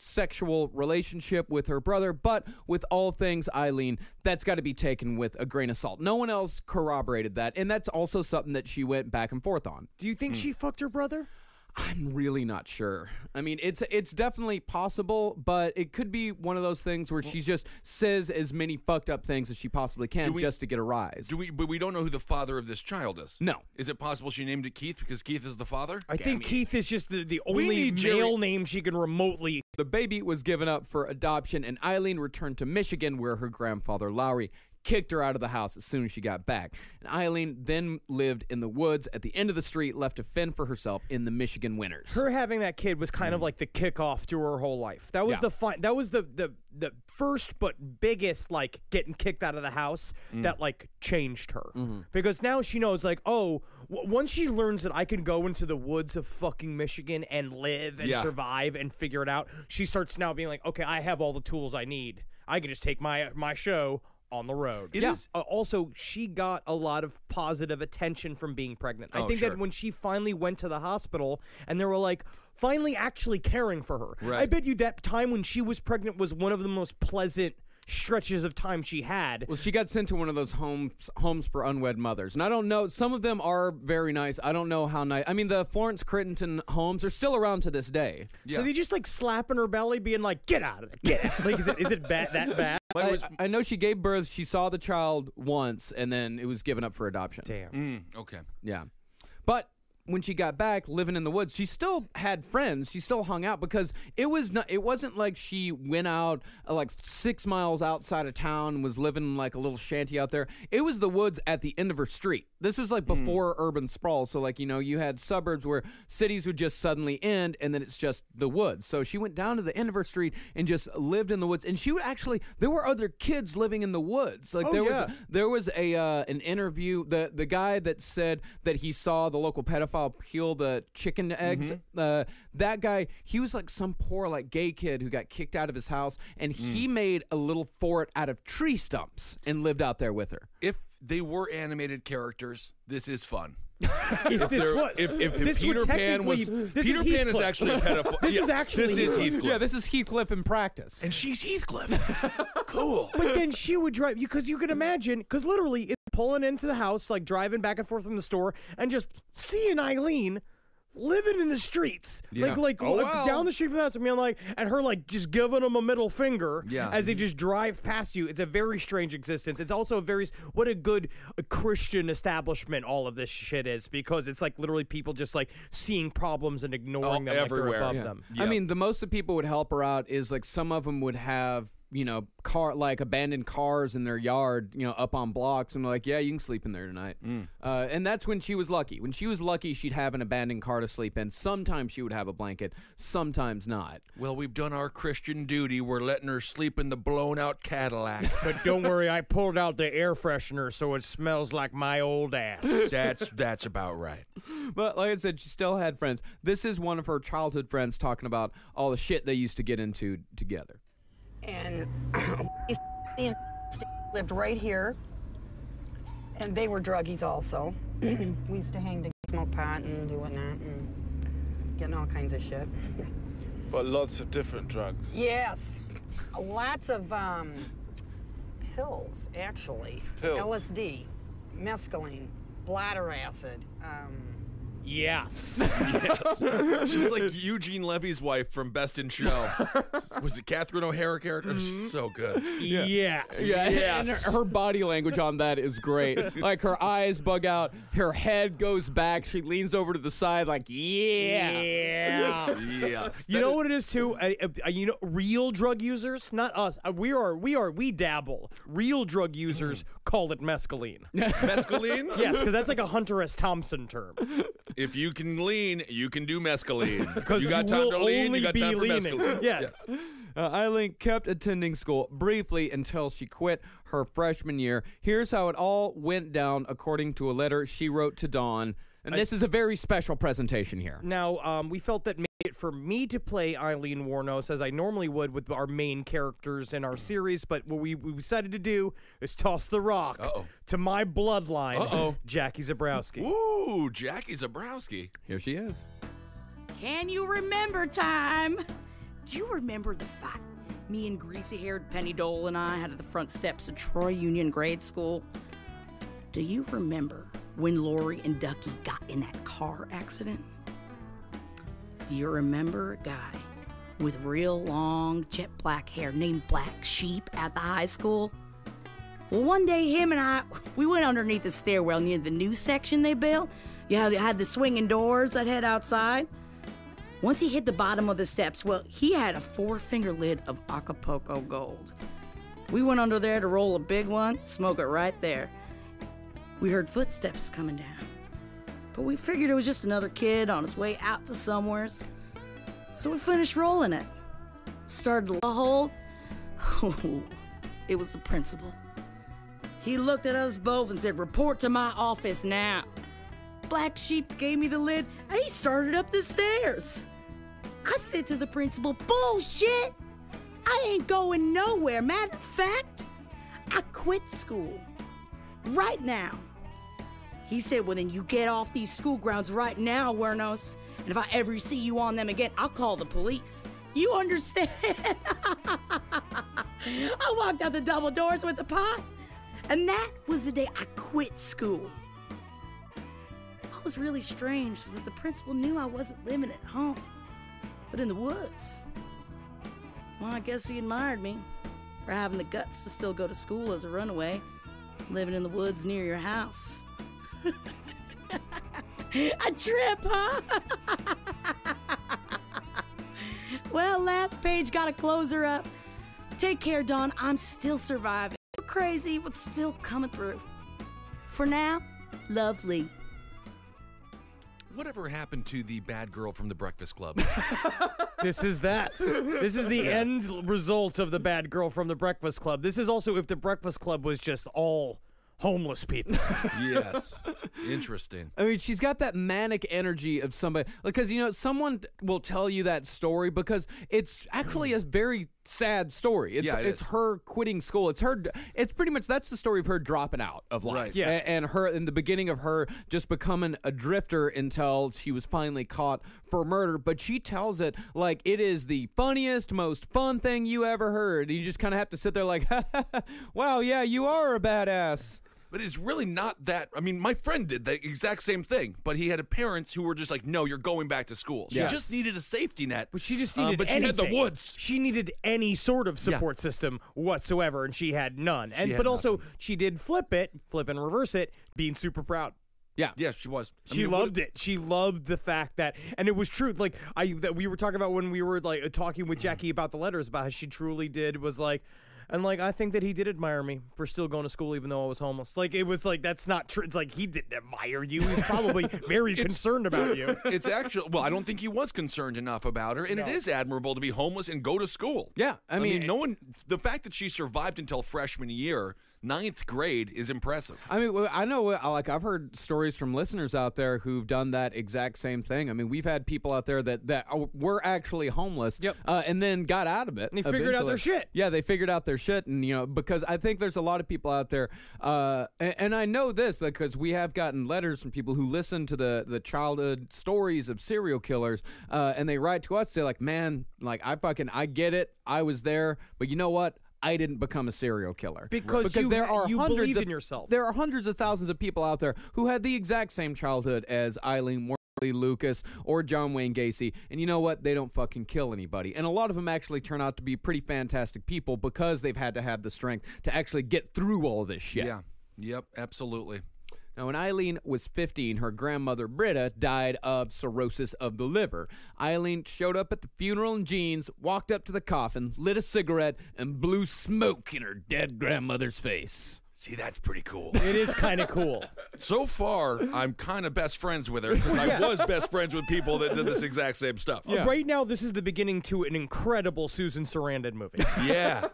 sexual relationship with her brother, but with all things Eileen, that's got to be taken with a grain of salt. No one else corroborated that, and that's also something that she went back and forth on. Do you think she fucked her brother? I'm really not sure. I mean, it's definitely possible, but it could be one of those things where she just says as many fucked up things as she possibly can just to get a rise. But we don't know who the father of this child is. No. Is it possible she named it Keith because Keith is the father? I think Keith is just the only male name she can remotely. The baby was given up for adoption, and Eileen returned to Michigan, where her grandfather, Lowry, kicked her out of the house as soon as she got back. And Eileen then lived in the woods at the end of the street, left to fend for herself in the Michigan winters. Her having that kid was kind of like the kickoff to her whole life. That was that was the first but biggest, like, getting kicked out of the house that, like, changed her. Because now she knows, like, once she learns that I can go into the woods of fucking Michigan and live and survive and figure it out, she starts now being like, okay, I have all the tools I need. I can just take my show on the road. Also, she got a lot of positive attention from being pregnant. I think that when she finally went to the hospital and they were like, finally actually caring for her. I bet you that time when she was pregnant was one of the most pleasant stretches of time she had. Well, she got sent to one of those homes for unwed mothers. And I don't know, some of them are very nice. I don't know how nice. I mean, the Florence Crittenton homes are still around to this day. So they just, like, slapping her belly, being like, get out of it, get out. Like, is it bad, that bad? I know she gave birth, she saw the child once, and then it was given up for adoption. Damn. Okay. Yeah. But when she got back living in the woods, she still had friends. She still hung out because it wasn't like she went out like 6 miles outside of town and was living in like a little shanty out there. It was the woods at the end of her street. This was like before urban sprawl. So, like, you know, you had suburbs where cities would just suddenly end and then it's just the woods. So she went down to the end of her street and just lived in the woods. And she would actually, there were other kids living in the woods. Like there was an interview, the guy that said that he saw the local pedophile peel the chicken eggs. That guy, he was like some poor like gay kid who got kicked out of his house, and he made a little fort out of tree stumps and lived out there with her. If they were animated characters, this is fun. If Peter Pan is actually a pedophile. This is Heathcliff. Yeah, this is Heathcliff in practice. And she's Heathcliff. Cool. But then she would drive, because you can imagine, because literally it's pulling into the house, like driving back and forth from the store, and just seeing Eileen living in the streets, like down the street from the house, and her like just giving them a middle finger as they just drive past you. It's a very strange existence. It's also what a good Christian establishment all of this shit is, because it's like literally people just like seeing problems and ignoring them everywhere. Like they're above them. I mean, the most that people would help her out is like some of them would have, you know, abandoned cars in their yard, you know, up on blocks, and they're like, yeah, you can sleep in there tonight. And that's when she was lucky. When she was lucky, she'd have an abandoned car to sleep in. Sometimes she would have a blanket, sometimes not. Well, we've done our Christian duty. We're letting her sleep in the blown-out Cadillac. But don't worry, I pulled out the air freshener so it smells like my old ass. That's about right. But like I said, she still had friends. This is one of her childhood friends talking about all the shit they used to get into together. And he lived right here, and they were druggies also. We used to hang together, smoke pot and do whatnot, and getting all kinds of shit. But lots of different drugs. Yes, lots of pills, actually. Pills. LSD, mescaline, bladder acid. Yes. She's like Eugene Levy's wife from Best in Show. Was it Catherine O'Hara character? She's so good. Yes. And her body language on that is great. Like, her eyes bug out, her head goes back, she leans over to the side like, Yes. You know what it is too? You know, real drug users, not us. We dabble. Real drug users call it mescaline. Mescaline? Yes, because that's like a Hunter S. Thompson term. If you can lean, you can do mescaline. Because you got time to lean, only you got be time for leaning. mescaline. Yes. Eileen kept attending school briefly until she quit her freshman year. Here's how it all went down according to a letter she wrote to Dawn. And this is a very special presentation here. Now, we felt that for me to play Eileen Wuornos as I normally would with our main characters in our series, but what we decided to do is toss the rock to my bloodline, Jackie Zabrowski. Ooh, Jackie Zabrowski. Here she is. Can you remember time? Do you remember the fight me and greasy-haired Penny Dole and I had at the front steps of Troy Union Grade School? Do you remember when Lori and Ducky got in that car accident? Do you remember a guy with real long jet black hair named Black Sheep at the high school? Well, one day him and I, we went underneath the stairwell near the new section they built. Yeah, they had the swinging doors that head outside. Once he hit the bottom of the steps, well, he had a 4-finger lid of Acapulco Gold. We went under there to roll a big one, smoke it right there. We heard footsteps coming down, but we figured it was just another kid on his way out to somewheres. So we finished rolling it. Started to hold. It was the principal. He looked at us both and said, "Report to my office now." Black Sheep gave me the lid, and he started up the stairs. I said to the principal, "Bullshit! I ain't going nowhere. Matter of fact, I quit school. Right now." He said, "Well, then you get off these school grounds right now, Wernos. And if I ever see you on them again, I'll call the police. You understand?" I walked out the double doors with the pot. And that was the day I quit school. What was really strange was that the principal knew I wasn't living at home, but in the woods. Well, I guess he admired me for having the guts to still go to school as a runaway, living in the woods near your house. A trip, huh? Well, last page, gotta close her up. Take care, Dawn. I'm still surviving. Crazy, but still coming through. For now, lovely. Whatever happened to the bad girl from the Breakfast Club? This is that. This is the end result of the bad girl from the Breakfast Club. This is also if the Breakfast Club was just all homeless people. Yes. Interesting. I mean, she's got that manic energy of somebody, because, you know, someone will tell you that story because it's actually a very sad story. It's her quitting school. It's pretty much, that's the story of her dropping out of life. Right. Yeah. And her, in the beginning of her just becoming a drifter until she was finally caught for murder. But she tells it like it is the funniest, most fun thing you ever heard. You just kind of have to sit there like, wow, yeah, you are a badass. But it's really not that. I mean, my friend did the exact same thing, but he had parents who were just like, "No, you're going back to school." She Yes. just needed a safety net. But she just needed but anything. she had the woods. She needed any sort of support system whatsoever, and she had none. And had but also nothing. she did flip and reverse it, being super proud. Yeah. Yes, she was. She loved it. She loved the fact that, and it was true. Like that we were talking about when we were like talking with Jackie about the letters, about how she truly did was like. And, like, I think that he did admire me for still going to school even though I was homeless. Like, it was like, that's not true. It's like, he didn't admire you. He's probably very concerned about you. It's actually, well, I don't think he was concerned enough about her, and it is admirable to be homeless and go to school. Yeah, I mean, no one, the fact that she survived until freshman year, 9th grade, is impressive. I mean, I know, like, I've heard stories from listeners out there who've done that exact same thing. I mean, we've had people out there that were actually homeless, and then got out of it. And they figured out their shit. Yeah, they figured out their shit, and, you know, because I think there's a lot of people out there, and I know this because we have gotten letters from people who listen to the childhood stories of serial killers, and they write to us, say like, man, like, I get it, I was there, but you know what? I didn't become a serial killer because there are you hundreds believe of, in yourself. There are hundreds of thousands of people out there who had the exact same childhood as Eileen Worley Lucas or John Wayne Gacy, and you know what? They don't fucking kill anybody, and a lot of them actually turn out to be pretty fantastic people because they've had to have the strength to actually get through all of this shit. Yeah. Yep. Absolutely. Now, when Eileen was 15, her grandmother, Britta, died of cirrhosis of the liver. Eileen showed up at the funeral in jeans, walked up to the coffin, lit a cigarette, and blew smoke in her dead grandmother's face. See, that's pretty cool. It is kind of cool. So far, I'm kind of best friends with her because I was best friends with people that did this exact same stuff. Right now, this is the beginning to an incredible Susan Sarandon movie. Yeah.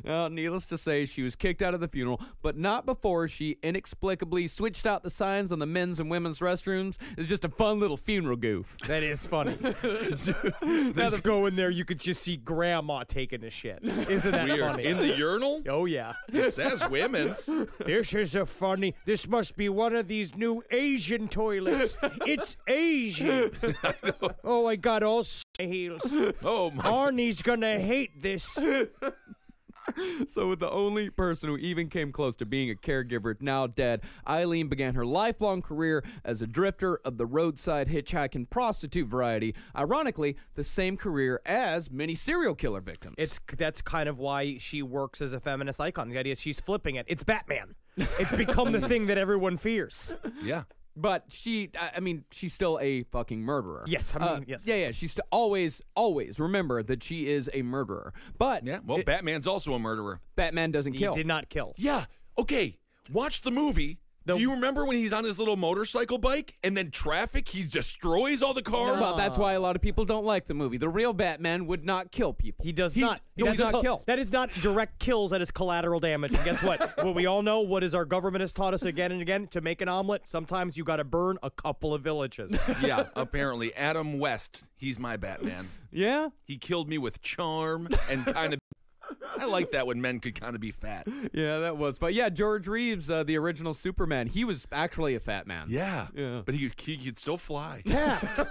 Needless to say, she was kicked out of the funeral, but not before she inexplicably switched out the signs on the men's and women's restrooms. It's just a fun little funeral goof. That is funny. Now to go in there, you could just see Grandma taking a shit. Isn't that Weird. funny? In the urinal? Oh, yeah. It says women's. This is a funny. This must be one of these new Asian toilets. It's Asian. Oh, I got all heels. Oh, my. Arnie's gonna hate this. So with the only person who even came close to being a caregiver now dead, Eileen began her lifelong career as a drifter of the roadside hitchhiking prostitute variety. Ironically, the same career as many serial killer victims. That's kind of why she works as a feminist icon. The idea is she's flipping it. It's Batman. It's become the thing that everyone fears. Yeah. But she's still a fucking murderer. Yes, yes. Yeah, she's always remember that she is a murderer. But Yeah. Well, Batman's also a murderer. Batman doesn't He kill. did not kill. Yeah. Okay. Watch the movie. Do you remember when he's on his little motorcycle bike and then traffic, he destroys all the cars? Well, that's why a lot of people don't like the movie. The real Batman would not kill people. He does not. He does not kill. That is not direct kills. That is collateral damage. And guess what? What we all know, what is our government has taught us again and again, to make an omelet, sometimes you got to burn a couple of villages. Yeah, apparently. Adam West, he's my Batman. Yeah? He killed me with charm and kind of... I like that when men could kind of be fat. Yeah, that was fun. Yeah, George Reeves, the original Superman, he was actually a fat man. Yeah. Yeah. But he could still fly. Taft.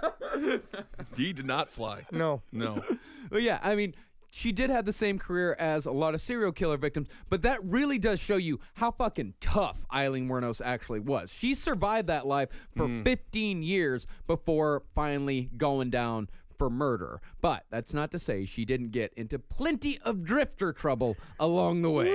He did not fly. No. No. Well, yeah, I mean, she did have the same career as a lot of serial killer victims, but that really does show you how fucking tough Eileen Wuornos actually was. She survived that life for 15 years before finally going down for murder. But that's not to say she didn't get into plenty of drifter trouble along the way.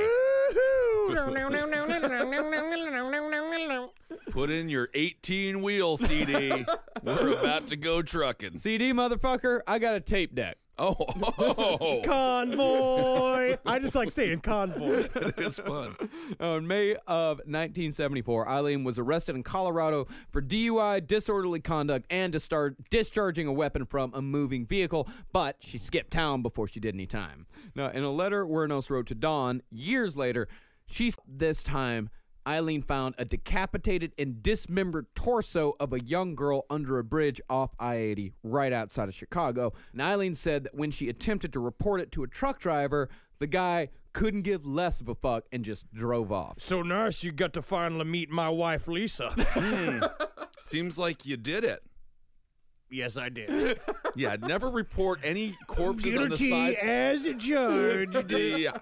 Put in your 18-wheel CD. We're about to go trucking. CD, motherfucker, I got a tape deck. Oh. Convoy. I just like saying convoy. It is fun. In May of 1974, Eileen was arrested in Colorado for DUI, disorderly conduct, and discharging a weapon from a moving vehicle, but she skipped town before she did any time. Now, in a letter Wuornos wrote to Dawn years later, this time Eileen found a decapitated and dismembered torso of a young girl under a bridge off I-80 right outside of Chicago. And Eileen said that when she attempted to report it to a truck driver, the guy couldn't give less of a fuck and just drove off. So nice you got to finally meet my wife, Lisa. Seems like you did it. Yes, I did. Yeah, never report any corpses on the Guilty side. as judged. Yeah.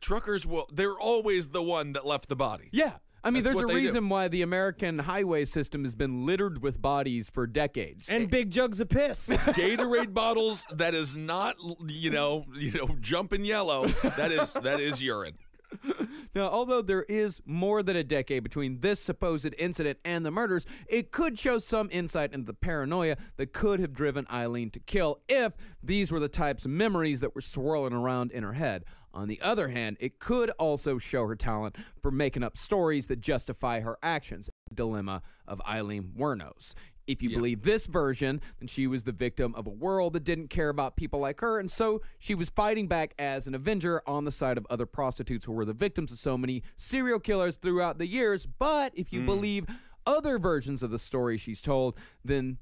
Truckers they're always the one that left the body. Yeah. I mean, That's there's what a they reason why the American highway system has been littered with bodies for decades. And big jugs of piss. Gatorade bottles that is not, jumping yellow. That is urine. Now, although there is more than a decade between this supposed incident and the murders, it could show some insight into the paranoia that could have driven Eileen to kill if these were the types of memories that were swirling around in her head. On the other hand, it could also show her talent for making up stories that justify her actions. Dilemma of Eileen Wuornos. If you believe this version, then she was the victim of a world that didn't care about people like her, and so she was fighting back as an avenger on the side of other prostitutes who were the victims of so many serial killers throughout the years. But if you believe other versions of the story she's told, then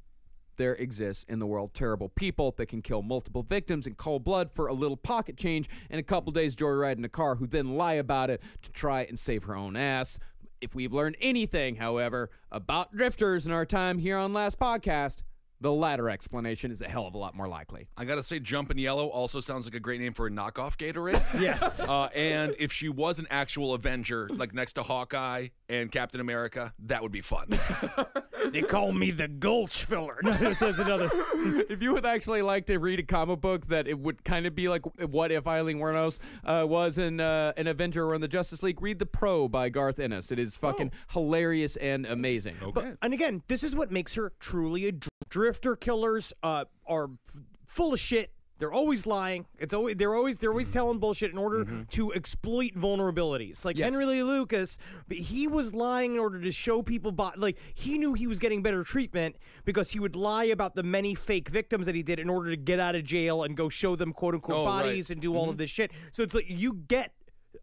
there exists in the world terrible people that can kill multiple victims in cold blood for a little pocket change and a couple days joyriding a car, who then lie about it to try and save her own ass. If we've learned anything, however, about drifters in our time here on Last Podcast, the latter explanation is a hell of a lot more likely. I gotta say, Jumpin' Yellow also sounds like a great name for a knockoff Gatorade. Yes. And if she was an actual Avenger, like next to Hawkeye and Captain America, that would be fun. They call me the Gulch Filler. No, that's another. If you would actually like to read a comic book that it would kind of be like what if Eileen Wuornos was an Avenger or in the Justice League, read The Pro by Garth Ennis. It is fucking hilarious and amazing. Okay. And again, this is what makes her truly a drifter. Killers are full of shit. They're always lying. They're always telling bullshit in order to exploit vulnerabilities. Like Yes. Henry Lee Lucas, he was lying in order to show people. Like he knew he was getting better treatment because he would lie about the many fake victims that he did in order to get out of jail and go show them quote unquote bodies and do all of this shit. So it's like you get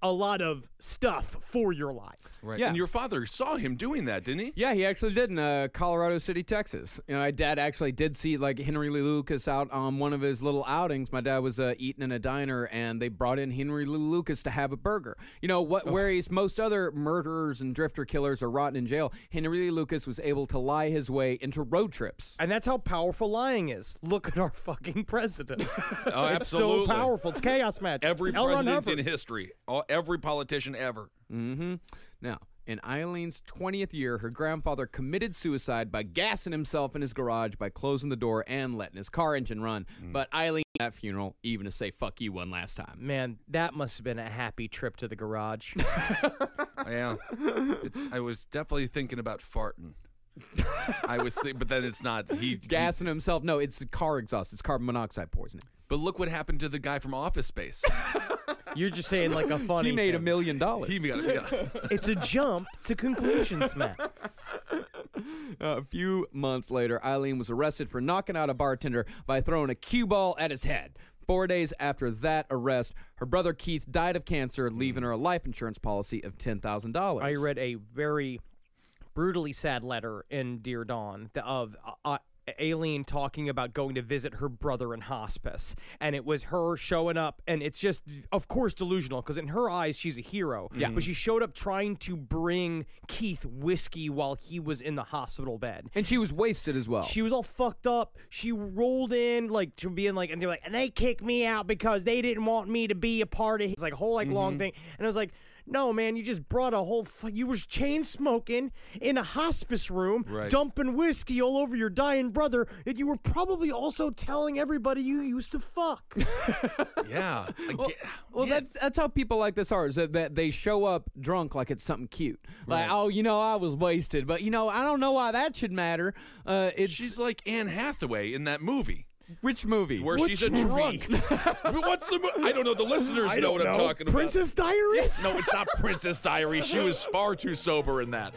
a lot of stuff for your lies. Right. Yeah. And your father saw him doing that, didn't he? Yeah, he actually did in Colorado City, Texas. My dad actually did see like Henry Lee Lucas out on one of his little outings. My dad was eating in a diner, and they brought in Henry Lee Lucas to have a burger. Whereas most other murderers and drifter killers are rotting in jail, Henry Lee Lucas was able to lie his way into road trips. And that's how powerful lying is. Look at our fucking president. Oh, It's so absolutely. powerful. It's chaos magic. Every L. Ron president in Hubbard. history, every politician ever. Now, in Eileen's 20th year, her grandfather committed suicide by gassing himself in his garage by closing the door and letting his car engine run. But Eileen at that funeral, even to say fuck you one last time. Man, that must have been a happy trip to the garage. Yeah, I was definitely thinking about farting. But then it's not. Gassing himself? No, it's car exhaust. It's carbon monoxide poisoning. But look what happened to the guy from Office Space. You're just saying like a funny He made thing. $1 million. He got It's a jump to conclusions, Matt. A few months later, Eileen was arrested for knocking out a bartender by throwing a cue ball at his head. 4 days after that arrest, her brother Keith died of cancer, leaving her a life insurance policy of $10,000. I read a very brutally sad letter in Dear Dawn of Aileen talking about going to visit her brother in hospice, and it was her showing up, and it's just, of course, delusional, because in her eyes, she's a hero. Yeah. But she showed up trying to bring Keith whiskey while he was in the hospital bed. And she was wasted as well. She was all fucked up. She rolled in, like, to being like, and they're like, and they kicked me out because they didn't want me to be a part of it. It's like a whole, like, long thing. And I was like, no, man, you just brought a whole, you was chain smoking in a hospice room, Right. dumping whiskey all over your dying brother, that you were probably also telling everybody you used to fuck. Yeah. Well, that's how people like this are, is that they show up drunk like it's something cute. Like, oh, I was wasted, but, I don't know why that should matter. She's like Anne Hathaway in that movie. Which movie? Where Which she's a movie? drunk. What's the movie? I don't know. The listeners know what I'm talking about. Princess Diaries? No, it's not Princess Diaries. She was far too sober in that.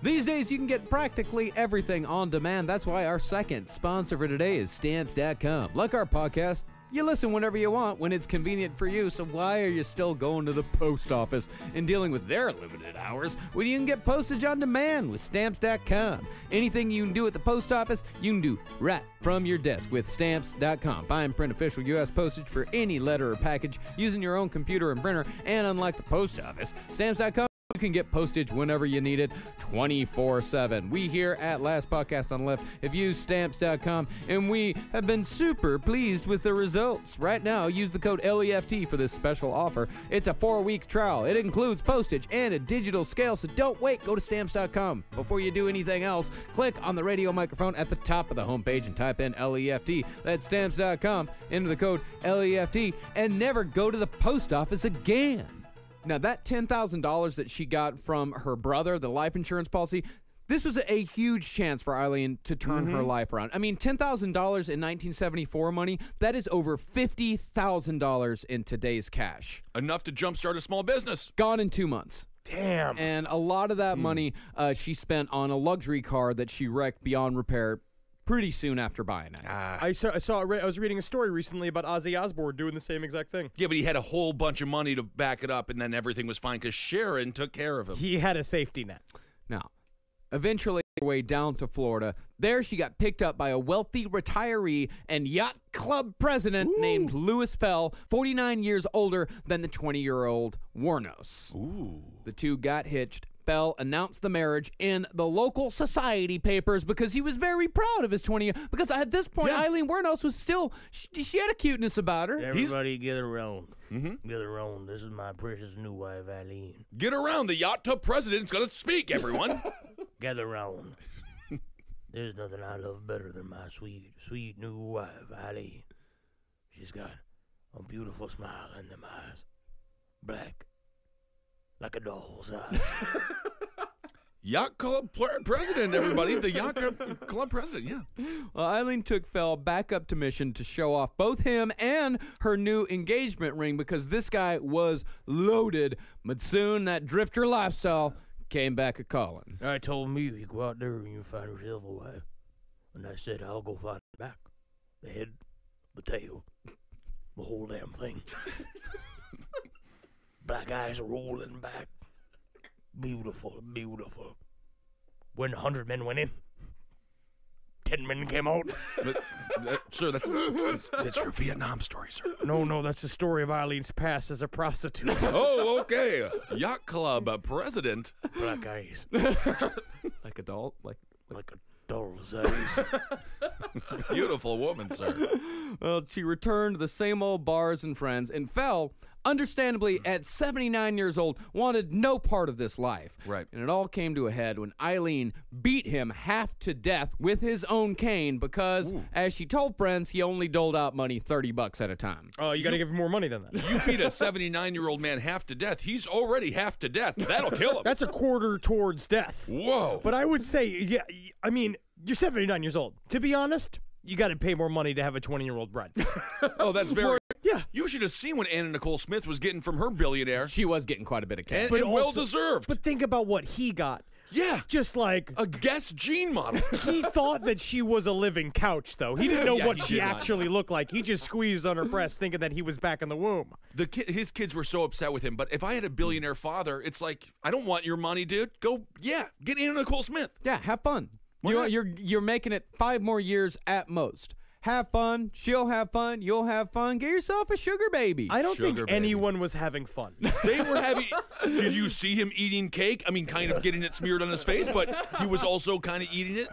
These days, you can get practically everything on demand. That's why our second sponsor for today is Stamps.com. Like our podcast, you listen whenever you want, when it's convenient for you, so why are you still going to the post office and dealing with their limited hours when you can get postage on demand with Stamps.com? Anything you can do at the post office, you can do right from your desk with Stamps.com. Buy and print official U.S. postage for any letter or package using your own computer and printer, and unlike the post office, Stamps.com, you can get postage whenever you need it, 24/7. We here at Last Podcast on the Left have used Stamps.com, and we have been super pleased with the results. Right now, use the code LEFT for this special offer. It's a 4-week trial. It includes postage and a digital scale, so don't wait. Go to Stamps.com. Before you do anything else, click on the radio microphone at the top of the homepage and type in LEFT. That's Stamps.com. Enter the code LEFT, and never go to the post office again. Now, that $10,000 that she got from her brother, the life insurance policy, this was a huge chance for Eileen to turn her life around. I mean, $10,000 in 1974 money, that is over $50,000 in today's cash. Enough to jumpstart a small business. Gone in 2 months. Damn. And a lot of that money she spent on a luxury car that she wrecked beyond repair pretty soon after buying it. I was reading a story recently about Ozzy Osbourne doing the same exact thing. Yeah, but he had a whole bunch of money to back it up, and then everything was fine because Sharon took care of him. He had a safety net. Now, eventually, her way down to Florida. There, she got picked up by a wealthy retiree and yacht club president named Louis Fell, 49 years older than the 20-year-old Warnos. Ooh. The two got hitched. Fell announced the marriage in the local society papers because he was very proud of his 20 because at this point, Eileen Warnos was still, she had a cuteness about her. Everybody get around. Get around. This is my precious new wife, Eileen. Get around. The yacht tub president's going to speak, everyone. Gather round. There's nothing I love better than my sweet, sweet new wife, Eileen. She's got a beautiful smile in them eyes. Black. Like a doll's eyes. Yacht Club president, everybody. The Yacht Club president, yeah. Well, Eileen took Fell back up to Mission to show off both him and her new engagement ring because this guy was loaded. But soon that drifter lifestyle came back a-calling. I told me you go out there and you find yourself a wife. And I said, I'll go find the back, the head, the tail, the whole damn thing. Black eyes rolling back. Beautiful, beautiful. When 100 men went in, 10 men came out. Sir, that's your Vietnam story, sir. No, that's the story of Eileen's past as a prostitute. Oh, okay. Yacht Club president. Black eyes. Like adult? Like a doll's eyes. Beautiful woman, sir. Well, she returned to the same old bars and friends and Fell, understandably, at 79 years old, wanted no part of this life. Right. And it all came to a head when Eileen beat him half to death with his own cane because, as she told friends, he only doled out money $30 at a time. Oh, you got to give him more money than that. You beat a 79-year-old man half to death. He's already half to death. That'll kill him. That's a quarter towards death. Whoa. But I would say, yeah, I mean, you're 79 years old. To be honest, you got to pay more money to have a 20-year-old bride. Oh, that's very... Yeah. You should have seen what Anna Nicole Smith was getting from her billionaire. She was getting quite a bit of cash. And well-deserved. But think about what he got. Yeah. Just like... A Guess Jean model. He thought that she was a living couch, though. He didn't know Yeah, what he she did not. actually looked like. He just squeezed on her breast thinking that he was back in the womb. His kids were so upset with him. But if I had a billionaire father, it's like, I don't want your money, dude. Go, get Anna Nicole Smith. Yeah, have fun. Why not? You're making it 5 more years at most. Have fun. She'll have fun. You'll have fun. Get yourself a sugar baby. I don't think Sugar baby. anyone was having fun. They were having... Did you see him eating cake? I mean, kind of getting it smeared on his face, but he was also kind of eating it.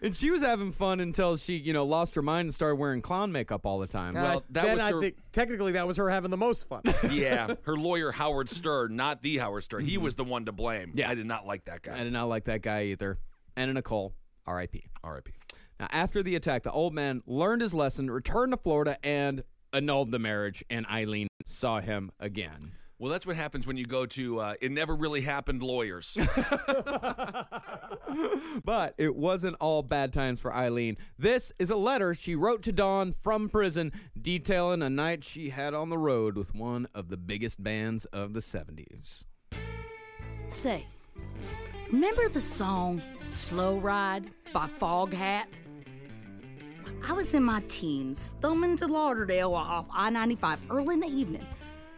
And she was having fun until she, lost her mind and started wearing clown makeup all the time. Well, that then was I her... think technically that was her having the most fun. Yeah, her lawyer, Howard Stern, not the Howard Stern. He was the one to blame. Yeah. I did not like that guy. I did not like that guy either. Anna Nicole, R.I.P. R.I.P. Now, after the attack, the old man learned his lesson, returned to Florida, and annulled the marriage, and Eileen saw him again. Well, that's what happens when you go to It Never Really Happened lawyers. But it wasn't all bad times for Eileen. This is a letter she wrote to Dawn from prison detailing a night she had on the road with one of the biggest bands of the 70s. Say, remember the song Slow Ride by Foghat? I was in my teens, thumbing to Lauderdale off I-95 early in the evening.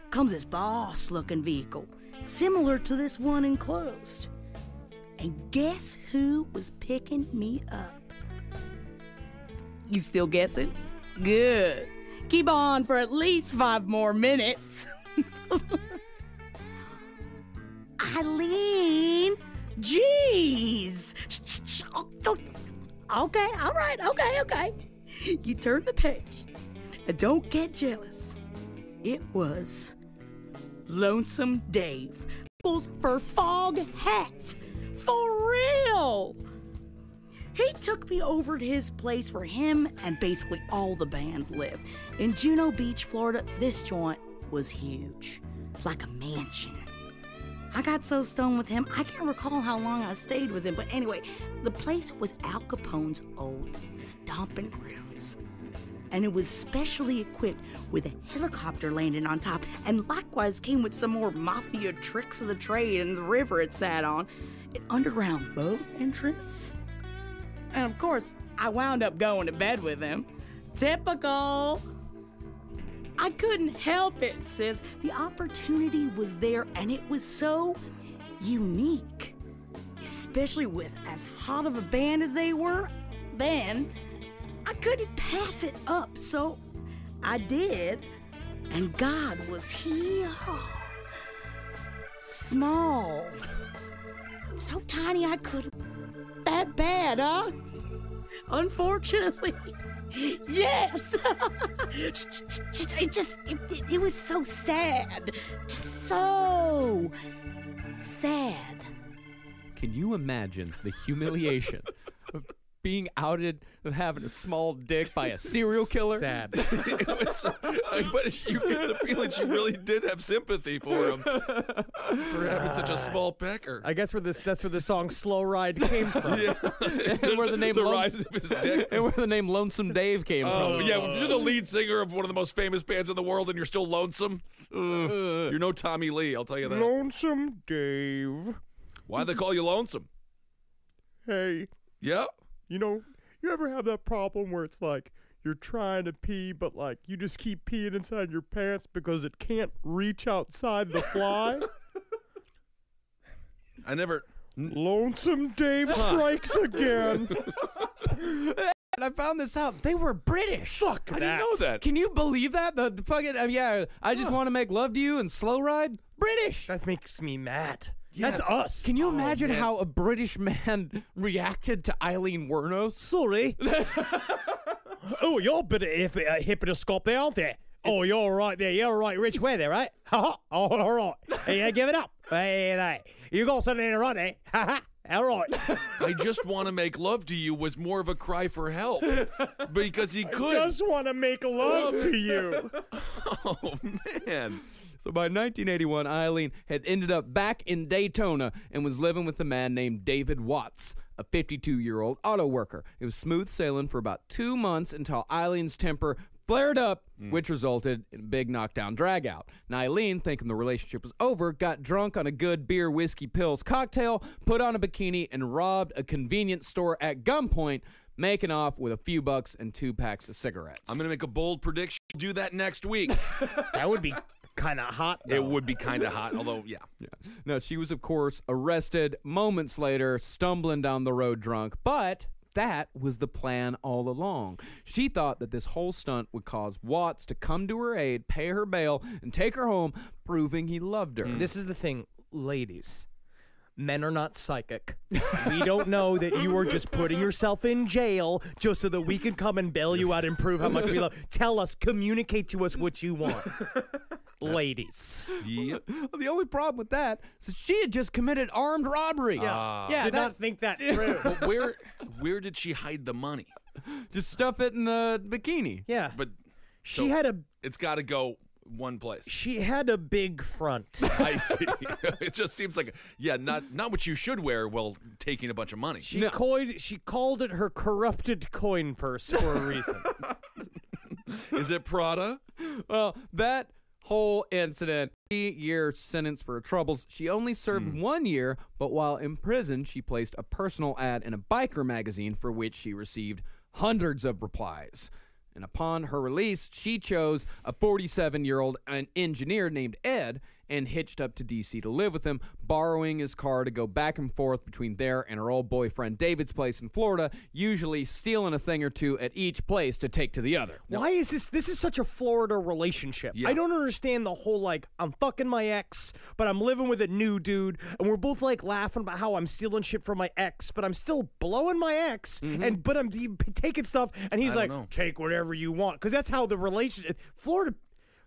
Comes this boss-looking vehicle, similar to this one enclosed. And guess who was picking me up? You still guessing? Good. Keep on for at least 5 more minutes. Eileen! Jeez! Okay, all right, okay. You turn the page. And don't get jealous. It was Lonesome Dave. For Foghat. For real! He took me over to his place where him and basically all the band lived. In Juno Beach, Florida, this joint was huge. Like a mansion. I got so stoned with him, I can't recall how long I stayed with him. But anyway, the place was Al Capone's old stomping grounds. And it was specially equipped with a helicopter landing on top, and likewise came with some more mafia tricks of the trade and the river it sat on, an underground boat entrance. And of course, I wound up going to bed with him. Typical. I couldn't help it, sis. The opportunity was there, and it was so unique. Especially with as hot of a band as they were then. I couldn't pass it up, so I did. And God, was he small. So tiny I couldn't. That bad, huh? Unfortunately, yes. It was so sad. Just so sad. Can you imagine the humiliation of being outed of having a small dick by a serial killer. Sad. It was, but you get the feeling she really did have sympathy for him for having such a small pecker. I guess that's where the song "Slow Ride" came from. Yeah. And where the name rise of his dick. and where the name Lonesome Dave came Oh, from. yeah, if you're the lead singer of one of the most famous bands in the world and you're still lonesome, you're no Tommy Lee, I'll tell you that. Lonesome Dave. Why they call you lonesome? Hey, Yeah. you ever have that problem where it's like you're trying to pee, but like you just keep peeing inside your pants because it can't reach outside the fly? I never... Lonesome Dave strikes again. And I found this out. They were British. Fuck I didn't know that. Can you believe that? The fucking I just want to make love to you and slow ride. British. That makes me mad. Yeah. That's us. Can you imagine how a British man reacted to Eileen Wuornos? Sorry. Oh, you're a bit of hippity-scop there, aren't you? Oh, you're all right there. You're all right, Rich. Where there, right? Ha ha. Oh, all right. Hey, give it up. Hey, there. You got something in the right there. Ha ha. All right. I just want to make love to you was more of a cry for help because he could. Just want to make love to you. Oh, man. So by 1981, Eileen had ended up back in Daytona and was living with a man named David Watts, a 52-year-old auto worker. It was smooth sailing for about 2 months until Eileen's temper flared up, which resulted in a big knockdown dragout. And Eileen, thinking the relationship was over, got drunk on a good beer, whiskey, pills cocktail, put on a bikini, and robbed a convenience store at gunpoint, making off with a few bucks and 2 packs of cigarettes. I'm going to make a bold prediction. Do that next week. That would be kind of hot, though. It would be kind of hot, although, yeah. No, she was, of course, arrested moments later, stumbling down the road drunk, but that was the plan all along. She thought that this whole stunt would cause Watts to come to her aid, pay her bail, and take her home, proving he loved her. This is the thing, ladies. Men are not psychic. We don't know that you are just putting yourself in jail just so that we can come and bail you out and prove how much we love. Tell us, communicate to us what you want. Ladies. Yeah. The only problem with that is she had just committed armed robbery. Did not think that through. But where did she hide the money? Just stuff it in the bikini. Yeah. But She had a it's got to go one place. She had a big front. I see. It just seems like, not what you should wear while taking a bunch of money. She called it her corrupted coin purse for a reason. Is it Prada? Well, that whole incident, 3-year sentence for her troubles. She only served 1 year, but while in prison, she placed a personal ad in a biker magazine for which she received hundreds of replies. And upon her release, she chose a 47-year-old engineer named Ed and hitched up to D.C. to live with him, borrowing his car to go back and forth between there and her old boyfriend David's place in Florida, usually stealing a thing or two at each place to take to the other. Why is this is such a Florida relationship? Yeah. I don't understand the whole, like, I'm fucking my ex, but I'm living with a new dude, and we're both, like, laughing about how I'm stealing shit from my ex, but I'm still blowing my ex, but I'm taking stuff, and he's like, take whatever you want, because that's how the relationship...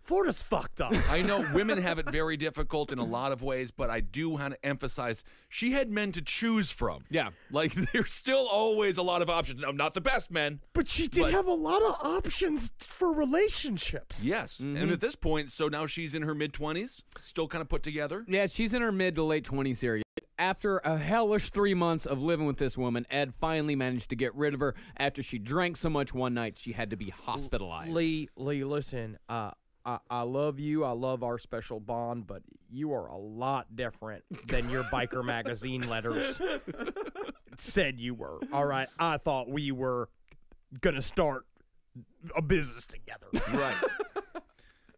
Florida's fucked up. I know women have it very difficult in a lot of ways, but I do want to emphasize she had men to choose from. Yeah. Like, there's still always a lot of options. I'm not the best men. But she did have a lot of options for relationships. Yes. And at this point, so now she's in her mid-20s, still kind of put together. Yeah, she's in her mid to late 20s here. After a hellish 3 months of living with this woman, Ed finally managed to get rid of her after she drank so much one night she had to be hospitalized. Lee, listen, I love you. I love our special bond, but you are a lot different than your biker magazine letters said you were. All right. I thought we were going to start a business together. Right.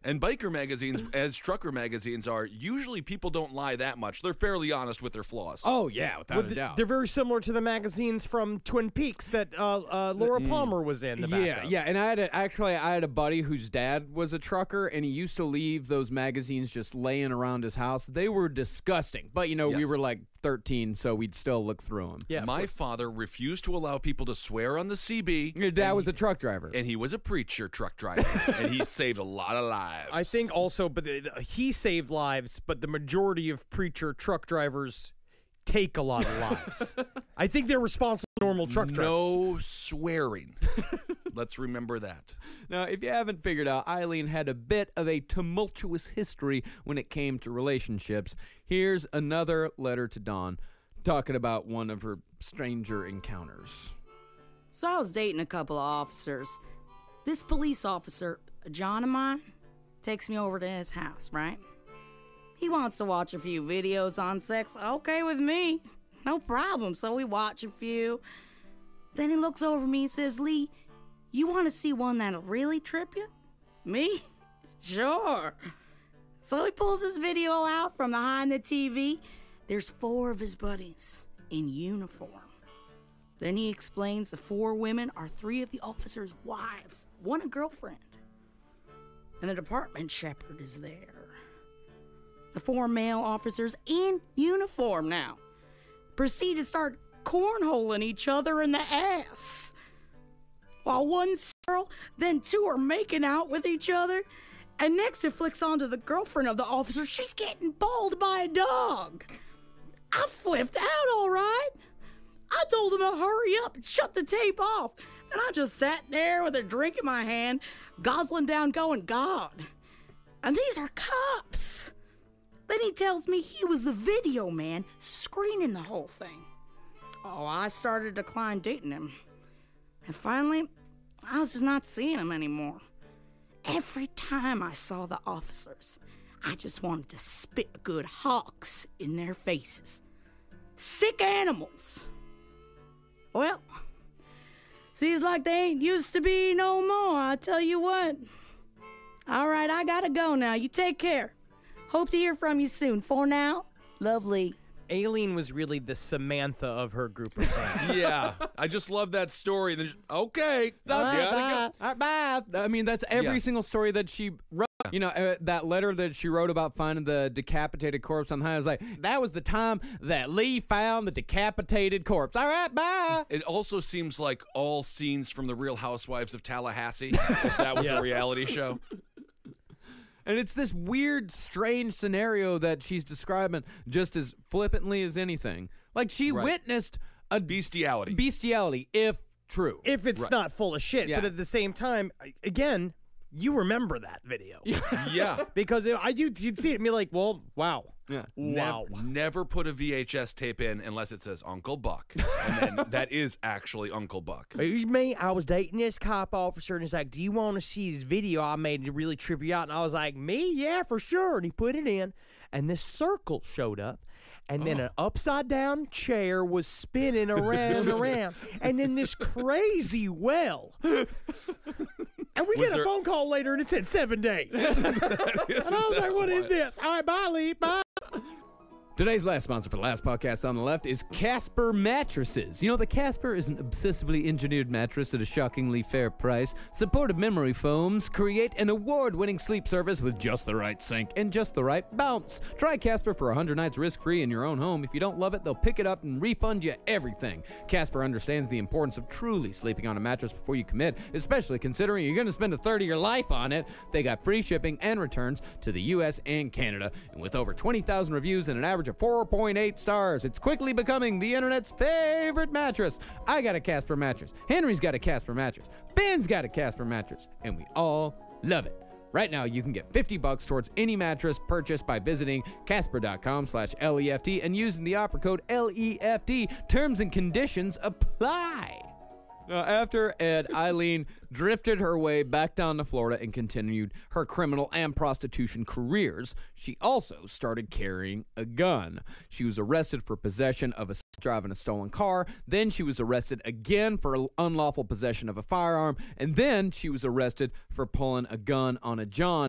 And biker magazines, as trucker magazines are, usually people don't lie that much. They're fairly honest with their flaws. Oh, yeah, without a doubt. They're very similar to the magazines from Twin Peaks that Laura Palmer was in. The back of. Yeah, and I had a buddy whose dad was a trucker, and he used to leave those magazines just laying around his house. They were disgusting, but we were like 13, so we'd still look through them. Yeah, My father refused to allow people to swear on the CB. Your dad was a truck driver. And he was a preacher truck driver, and he saved a lot of lives. I think also, but he saved lives, but the majority of preacher truck drivers take a lot of lives. I think they're responsible for normal truck drivers. No swearing. Let's remember that. Now, if you haven't figured out, Eileen had a bit of a tumultuous history when it came to relationships. Here's another letter to Dawn talking about one of her stranger encounters. So I was dating a couple of officers. This police officer, John of mine, takes me over to his house, right? He wants to watch a few videos on sex. Okay with me. No problem. So we watch a few. Then he looks over me and says, Lee, you want to see one that'll really trip you? Me? Sure. So he pulls his video out from behind the TV. There's 4 of his buddies in uniform. Then he explains the 4 women are 3 of the officers' wives, 1 a girlfriend. And the department shepherd is there. The 4 male officers in uniform now proceed to start cornholing each other in the ass. While 1's girl, then 2 are making out with each other. And next it flicks onto the girlfriend of the officer. She's getting balled by a dog. I flipped out, all right. I told him to hurry up and shut the tape off. Then I just sat there with a drink in my hand, guzzling down, going, God. And these are cops. Then he tells me he was the video man screening the whole thing. Oh, I started to decline dating him. And finally, I was just not seeing him anymore. Every time I saw the officers, I just wanted to spit good hawks in their faces. Sick animals. Well, seems like they ain't used to be no more, I tell you what. All right, I gotta go now. You take care. Hope to hear from you soon. For now, lovely. Aileen was really the Samantha of her group of friends. Yeah, I just love that story. Okay, Bye. I mean, that's every single story that she wrote. You know, that letter that she wrote about finding the decapitated corpse on the highway, I was like, that was the time that Lee found the decapitated corpse. All right, bye. It also seems like all scenes from The Real Housewives of Tallahassee, if that was a reality show. And it's this weird, strange scenario that she's describing just as flippantly as anything. Like, she witnessed a bestiality, if true. If it's not full of shit. Yeah. But at the same time, again, you remember that video. Yeah. Because you'd see it and be like, well, wow. Yeah. Wow. Never put a VHS tape in unless it says Uncle Buck. And then that is actually Uncle Buck. It was me. I was dating this cop officer, and he's like, do you want to see this video I made to really trip you out? And I was like, me? Yeah, for sure. And he put it in, and this circle showed up. And then an upside-down chair was spinning around and around. And then this crazy well. And we get a phone call later, and it said 7 days. And I was like, what is this? All right, bye, Lee. Bye. Today's last sponsor for the last podcast on the left is Casper Mattresses. You know, the Casper is an obsessively engineered mattress at a shockingly fair price. Supportive memory foams create an award-winning sleep service with just the right sink and just the right bounce. Try Casper for 100 nights risk-free in your own home. If you don't love it, they'll pick it up and refund you everything. Casper understands the importance of truly sleeping on a mattress before you commit, especially considering you're going to spend a third of your life on it. They got free shipping and returns to the U.S. and Canada. And with over 20,000 reviews and an average of 4.8 stars. It's quickly becoming the internet's favorite mattress. I got a Casper mattress. Henry's got a Casper mattress. Ben's got a Casper mattress. And we all love it. Right now, you can get $50 towards any mattress purchased by visiting casper.com/LEFT and using the offer code LEFT. Terms and conditions apply. Now, after Ed, Eileen drifted her way back down to Florida and continued her criminal and prostitution careers. She also started carrying a gun. She was arrested for possession of driving a stolen car. Then she was arrested again for unlawful possession of a firearm. And then she was arrested for pulling a gun on a John.